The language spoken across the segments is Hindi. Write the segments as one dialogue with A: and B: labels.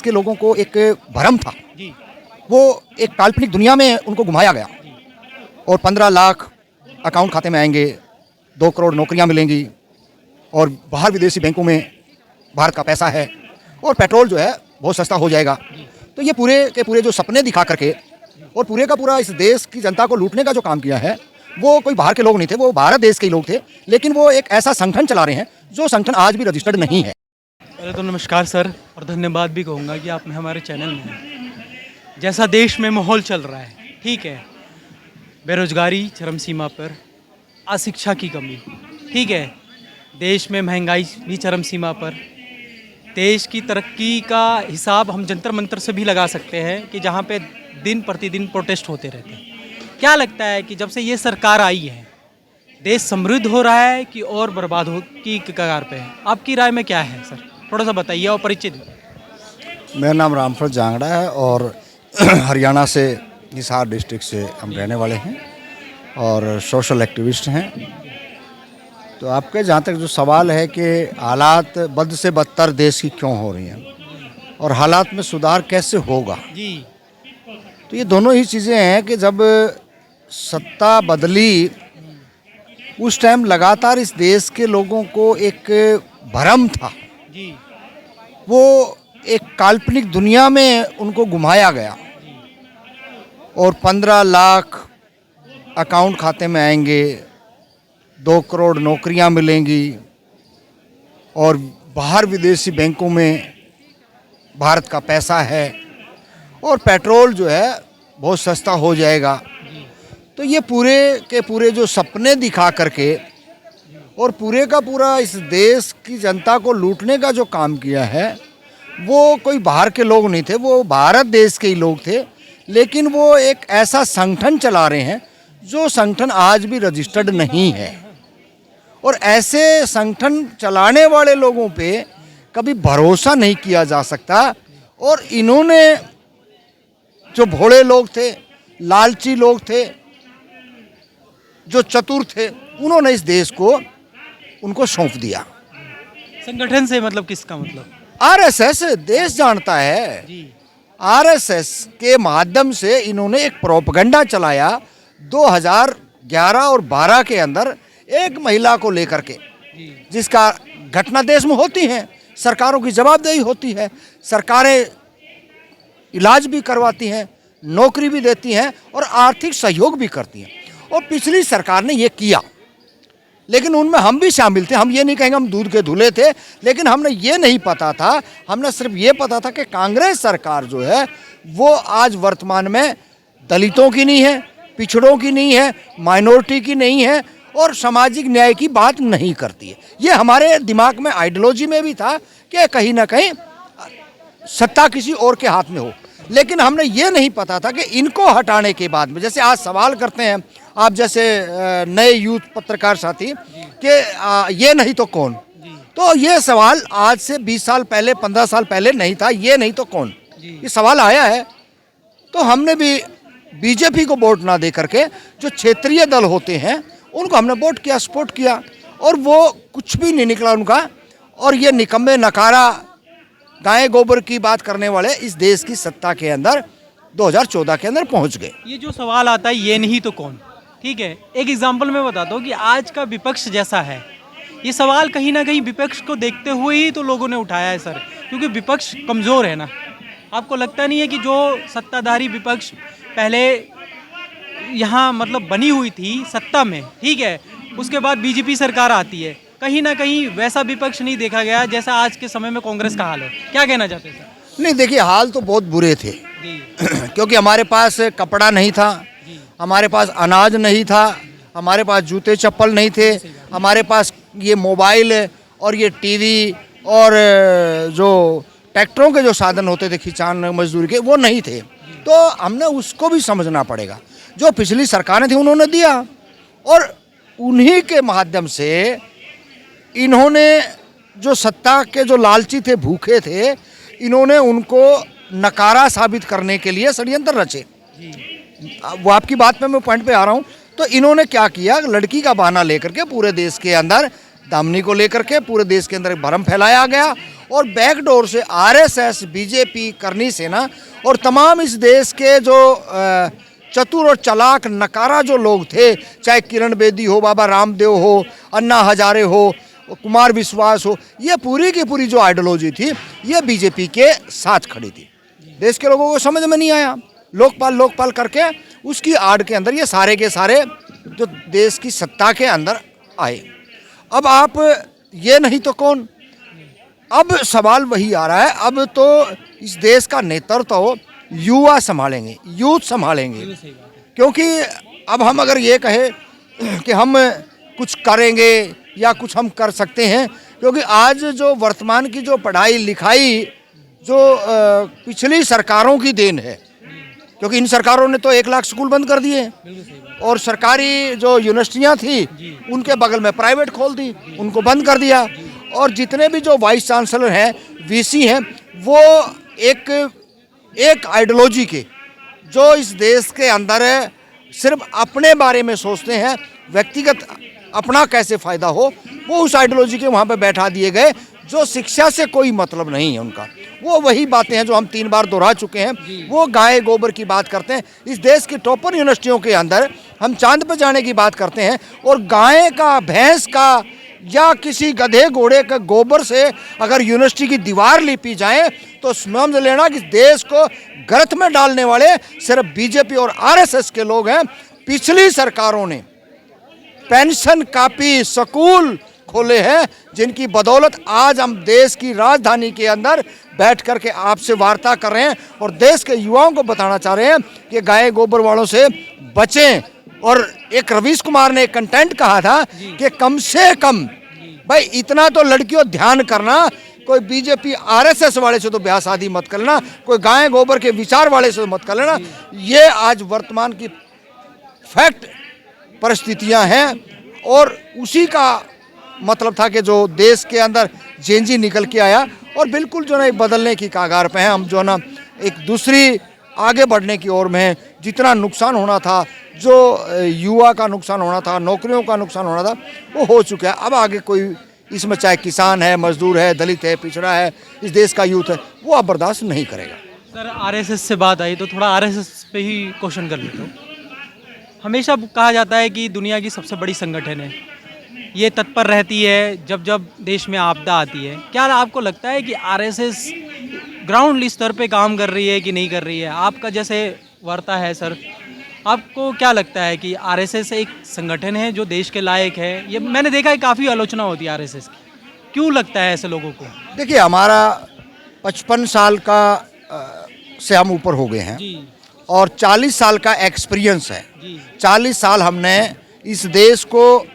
A: के लोगों को एक भ्रम था,
B: जी।
A: वो एक काल्पनिक दुनिया में उनको घुमाया गया और 15 लाख अकाउंट खाते में आएंगे, 2 करोड़ नौकरियां मिलेंगी और बाहर विदेशी बैंकों में भारत का पैसा है और पेट्रोल जो है बहुत सस्ता हो जाएगा। तो ये पूरे के पूरे जो सपने दिखा करके और पूरे का पूरा इस देश की जनता को लूटने का जो काम किया है, वो कोई बाहर के लोग नहीं थे, वो भारत देश के ही लोग थे। लेकिन वो एक ऐसा संगठन चला रहे हैं जो संगठन आज भी रजिस्टर्ड नहीं है।
B: पहले तो नमस्कार सर, और धन्यवाद भी कहूँगा कि आप हमारे चैनल में हैं। जैसा देश में माहौल चल रहा है, ठीक है, बेरोजगारी चरम सीमा पर, अशिक्षा की कमी, ठीक है, देश में महंगाई भी चरम सीमा पर, देश की तरक्की का हिसाब हम जंतर मंतर से भी लगा सकते हैं कि जहाँ पे दिन प्रतिदिन प्रोटेस्ट होते रहते हैं। क्या लगता है कि जब से ये सरकार आई है, देश समृद्ध हो रहा है कि और बर्बाद हो की कगार पे है? आपकी राय में क्या है सर, थोड़ा सा बताइए और परिचय दीजिए।
A: मेरा नाम रामफल जांगड़ा है और हरियाणा से हिसार डिस्ट्रिक्ट से हम रहने वाले हैं और सोशल एक्टिविस्ट हैं। तो आपके जहाँ तक जो सवाल है कि हालात बद से बदतर देश की क्यों हो रही हैं और हालात में सुधार कैसे होगा,
B: जी।
A: तो ये दोनों ही चीज़ें हैं कि जब सत्ता बदली उस टाइम लगातार इस देश के लोगों को एक भ्रम था,
B: जी।
A: वो एक काल्पनिक दुनिया में उनको घुमाया गया और 15 लाख अकाउंट खाते में आएंगे, 2 करोड़ नौकरियां मिलेंगी और बाहर विदेशी बैंकों में भारत का पैसा है और पेट्रोल जो है बहुत सस्ता हो जाएगा। तो ये पूरे के पूरे जो सपने दिखा करके और पूरे का पूरा इस देश की जनता को लूटने का जो काम किया है, वो कोई बाहर के लोग नहीं थे, वो भारत देश के ही लोग थे। लेकिन वो एक ऐसा संगठन चला रहे हैं जो संगठन आज भी रजिस्टर्ड नहीं है और ऐसे संगठन चलाने वाले लोगों पे कभी भरोसा नहीं किया जा सकता। और इन्होंने जो भोले लोग थे, लालची लोग थे, जो चतुर थे, उन्होंने इस देश को उनको सौंप दिया।
B: संगठन से मतलब किसका मतलब?
A: आरएसएस देश जानता है।
B: जी।
A: आरएसएस के माध्यम से इन्होंने एक प्रोपगंडा चलाया 2011 और 12 के अंदर एक महिला को लेकर के, जिसका घटना देश में होती है, सरकारों की जवाबदेही होती है, सरकारें इलाज भी करवाती हैं, नौकरी भी देती हैं और आर्थिक सहयोग भी करती हैं। और पिछली सरकार ने ये किया, लेकिन उनमें हम भी शामिल थे। हम ये नहीं कहेंगे हम दूध के धुले थे, लेकिन हमने ये नहीं पता था, हमने सिर्फ ये पता था कि कांग्रेस सरकार जो है वो आज वर्तमान में दलितों की नहीं है, पिछड़ों की नहीं है, माइनॉरिटी की नहीं है और सामाजिक न्याय की बात नहीं करती है। ये हमारे दिमाग में आइडियोलॉजी में भी था कि कहीं ना कहीं सत्ता किसी और के हाथ में हो। लेकिन हमने ये नहीं पता था कि इनको हटाने के बाद में, जैसे आज सवाल करते हैं आप जैसे नए यूथ पत्रकार साथी कि ये नहीं तो कौन, तो ये सवाल आज से 20 साल पहले, 15 साल पहले नहीं था। ये नहीं तो कौन, ये सवाल आया है तो हमने भी बीजेपी को वोट ना दे करके जो क्षेत्रीय दल होते हैं उनको हमने वोट किया, सपोर्ट किया और वो कुछ भी नहीं निकला उनका। और ये निकम्मे नकारा गाय गोबर की बात करने वाले इस देश की सत्ता के अंदर 2014 के अंदर पहुंच गए।
B: ये जो सवाल आता है ये नहीं तो कौन, ठीक है, एक एग्जाम्पल मैं बताता हूँ कि आज का विपक्ष जैसा है, ये सवाल कहीं ना कहीं विपक्ष को देखते हुए ही तो लोगों ने उठाया है सर, क्योंकि विपक्ष कमज़ोर है ना। आपको लगता नहीं है कि जो सत्ताधारी विपक्ष पहले यहाँ मतलब बनी हुई थी सत्ता में, ठीक है, उसके बाद बीजेपी सरकार आती है, कहीं ना कहीं वैसा विपक्ष नहीं देखा गया जैसा आज के समय में कांग्रेस का हाल है? क्या कहना चाहते हैं सर?
A: नहीं, देखिए हाल तो बहुत बुरे थे क्योंकि हमारे पास कपड़ा नहीं था, हमारे पास अनाज नहीं था, हमारे पास जूते चप्पल नहीं थे, हमारे पास ये मोबाइल और ये टीवी और जो ट्रैक्टरों के जो साधन होते थे खिंचान मजदूरी के, वो नहीं थे। तो हमने उसको भी समझना पड़ेगा। जो पिछली सरकारें थी उन्होंने दिया और उन्हीं के माध्यम से इन्होंने जो सत्ता के जो लालची थे, भूखे थे, इन्होंने उनको नकारा साबित करने के लिए षड्यंत्र रचे। वो आपकी बात पे मैं पॉइंट पे आ रहा हूँ। तो इन्होंने क्या किया, लड़की का बहाना लेकर के पूरे देश के अंदर दामनी को लेकर के पूरे देश के अंदर भ्रम फैलाया गया और बैकडोर से आरएसएस, बीजेपी, करनी सेना और तमाम इस देश के जो चतुर और चालाक नकारा जो लोग थे, चाहे किरण बेदी हो, बाबा रामदेव हो, अन्ना हजारे हो, कुमार विश्वास हो, ये पूरी की पूरी जो आइडियोलॉजी थी ये बीजेपी के साथ खड़ी थी। देश के लोगों को समझ में नहीं आया, लोकपाल लोकपाल करके उसकी आड़ के अंदर ये सारे के सारे जो देश की सत्ता के अंदर आए। अब आप ये नहीं तो कौन, अब सवाल वही आ रहा है, अब तो इस देश का नेतृत्व तो युवा संभालेंगे, यूथ संभालेंगे। क्योंकि अब हम अगर ये कहें कि हम कुछ करेंगे या कुछ हम कर सकते हैं, क्योंकि आज जो वर्तमान की जो पढ़ाई लिखाई जो पिछली सरकारों की देन है, क्योंकि इन सरकारों ने तो 1 लाख स्कूल बंद कर दिए और सरकारी जो यूनिवर्सिटियां थी उनके बगल में प्राइवेट खोल दी, उनको बंद कर दिया। और जितने भी जो वाइस चांसलर हैं, वीसी हैं, वो एक आइडियोलॉजी के जो इस देश के अंदर सिर्फ अपने बारे में सोचते हैं, व्यक्तिगत अपना कैसे फ़ायदा हो, वो उस आइडियोलॉजी के वहाँ पे बैठा दिए गए। जो शिक्षा से कोई मतलब नहीं है उनका, वो वही बातें हैं जो हम 3 बार दोहरा चुके हैं। वो गाय गोबर की बात करते हैं। इस देश की टॉपर यूनिवर्सिटियों के अंदर हम चांद पर जाने की बात करते हैं, और गाय का, भैंस का या किसी गधे घोड़े का गोबर से अगर यूनिवर्सिटी की दीवार लिपी जाए तो समझ लेना कि देश को गर्त में डालने वाले सिर्फ बीजेपी और आरएसएस के लोग हैं। पिछली सरकारों ने पेंशन कापी स्कूल खोले हैं, जिनकी बदौलत आज हम देश की राजधानी के अंदर बैठ कर के आपसे वार्ता कर रहे हैं और देश के युवाओं को बताना चाह रहे हैं कि गाय गोबर वालों से बचें। और एक रवीश कुमार ने कंटेंट कहा था कि कम से कम भाई इतना तो लड़कियों ध्यान करना, कोई बीजेपी आरएसएस वाले से तो ब्याह शादी मत कर लेना, कोई गाय गोबर के विचार वाले से तो मत कर लेना। ये आज वर्तमान की फैक्ट परिस्थितियां हैं और उसी का मतलब था कि जो देश के अंदर जेंजी निकल के आया और बिल्कुल जो ना एक बदलने की कागार पे हैं हम, जो ना एक दूसरी आगे बढ़ने की ओर में हैं। जितना नुकसान होना था, जो युवा का नुकसान होना था, नौकरियों का नुकसान होना था, वो हो चुका है। अब आगे कोई इसमें चाहे किसान है, मजदूर है, दलित है, पिछड़ा है, इस देश का यूथ है, वो अब बर्दाश्त नहीं करेगा।
B: सर आरएसएस से बात आई तो थोड़ा आरएसएस पे ही क्वेश्चन कर लेता हूँ। हमेशा कहा जाता है कि दुनिया की सबसे बड़ी संगठन है, ये तत्पर रहती है जब जब देश में आपदा आती है। क्या आपको लगता है कि आरएसएस ग्राउंड स्तर पे काम कर रही है कि नहीं कर रही है? आपका जैसे वार्ता है सर, आपको क्या लगता है कि आरएसएस एक संगठन है जो देश के लायक है? ये मैंने देखा है काफ़ी आलोचना होती है आरएसएस की, क्यों लगता है ऐसे लोगों को?
A: देखिए, हमारा 55 साल का से हम ऊपर हो गए हैं
B: जी
A: और 40 साल का एक्सपीरियंस है।
B: जी
A: 40 साल हमने इस देश को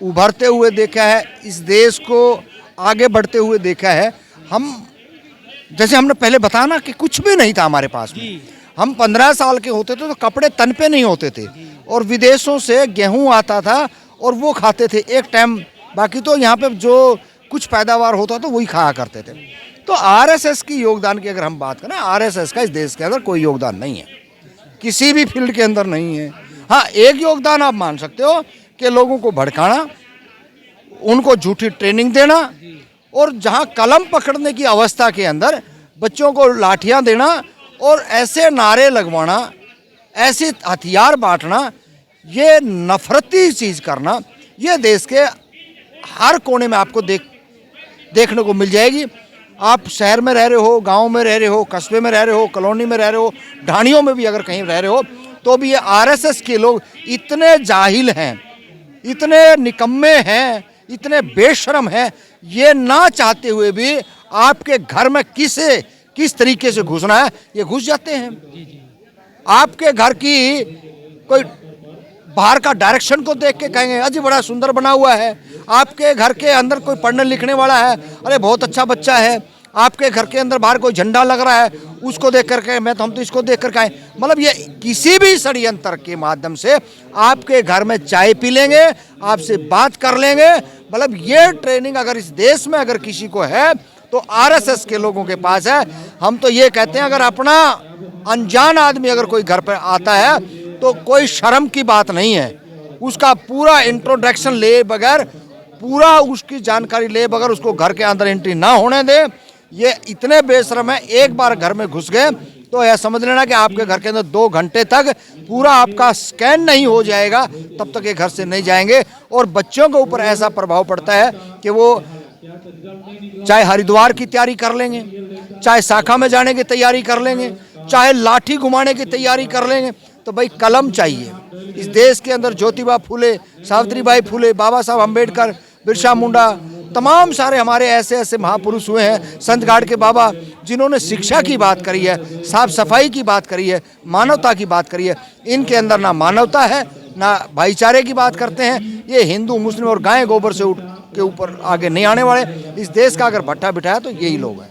A: उभरते हुए देखा है, इस देश को आगे बढ़ते हुए देखा है। हम जैसे हमने पहले बताया ना कि कुछ भी नहीं था हमारे पास में। हम 15 साल के होते थे तो कपड़े तन पे नहीं होते थे और विदेशों से गेहूं आता था और वो खाते थे एक टाइम, बाकी तो यहाँ पे जो कुछ पैदावार होता था वही खाया करते थे। तो आरएसएस की योगदान की अगर हम बात करें, आरएसएस का इस देश के अंदर कोई योगदान नहीं है, किसी भी फील्ड के अंदर नहीं है। हाँ, एक योगदान आप मान सकते हो कि लोगों को भड़काना, उनको झूठी ट्रेनिंग देना और जहाँ कलम पकड़ने की अवस्था के अंदर बच्चों को लाठियाँ देना और ऐसे नारे लगवाना, ऐसे हथियार बांटना, ये नफरती चीज़ करना, ये देश के हर कोने में आपको देखने को मिल जाएगी। आप शहर में रह रहे हो, गांव में रह रहे हो, कस्बे में रह रहे हो, कॉलोनी में रह रहे हो, ढाणियों में भी अगर कहीं रह रहे हो, तो भी ये आरएसएस के लोग इतने जाहिल हैं, इतने निकम्मे हैं, इतने बेशर्म हैं, ये ना चाहते हुए भी आपके घर में किस तरीके से घुसना है ये घुस जाते हैं। आपके घर की कोई बाहर का डायरेक्शन को देख के कहेंगे अजी बड़ा सुंदर बना हुआ है। आपके घर के अंदर कोई पढ़ने लिखने वाला है, अरे बहुत अच्छा बच्चा है। आपके घर के अंदर बाहर कोई झंडा लग रहा है, उसको देख करके हम तो इसको देख करके आए। मतलब ये किसी भी षड्यंत्र के माध्यम से आपके घर में चाय पी लेंगे, आपसे बात कर लेंगे। मतलब ये ट्रेनिंग अगर इस देश में अगर किसी को है तो आरएसएस के लोगों के पास है। हम तो ये कहते हैं, अगर अपना अनजान आदमी अगर कोई घर पर आता है तो कोई शर्म की बात नहीं है, उसका पूरा इंट्रोडक्शन ले बगैर, पूरा उसकी जानकारी ले बगैर उसको घर के अंदर एंट्री ना होने दे। ये इतने बेशरम है, एक बार घर में घुस गए तो यह समझ लेना कि आपके घर के अंदर 2 घंटे तक पूरा आपका स्कैन नहीं हो जाएगा, तब तक ये घर से नहीं जाएंगे। और बच्चों के ऊपर ऐसा प्रभाव पड़ता है कि वो चाहे हरिद्वार की तैयारी कर लेंगे, चाहे शाखा में जाने की तैयारी कर लेंगे, चाहे लाठी घुमाने की तैयारी कर लेंगे। तो भाई कलम चाहिए। इस देश के अंदर ज्योतिबा फुले, सावित्रीबाई फुले, बाबा साहब अम्बेडकर, बिरसा मुंडा, तमाम सारे हमारे ऐसे ऐसे महापुरुष हुए हैं, संत गाड़ के बाबा, जिन्होंने शिक्षा की बात करी है, साफ सफाई की बात करी है, मानवता की बात करी है। इनके अंदर ना मानवता है, ना भाईचारे की बात करते हैं। ये हिंदू मुस्लिम और गाय गोबर से के ऊपर आगे नहीं आने वाले। इस देश का अगर भट्टा बिठाया तो यही लोग हैं।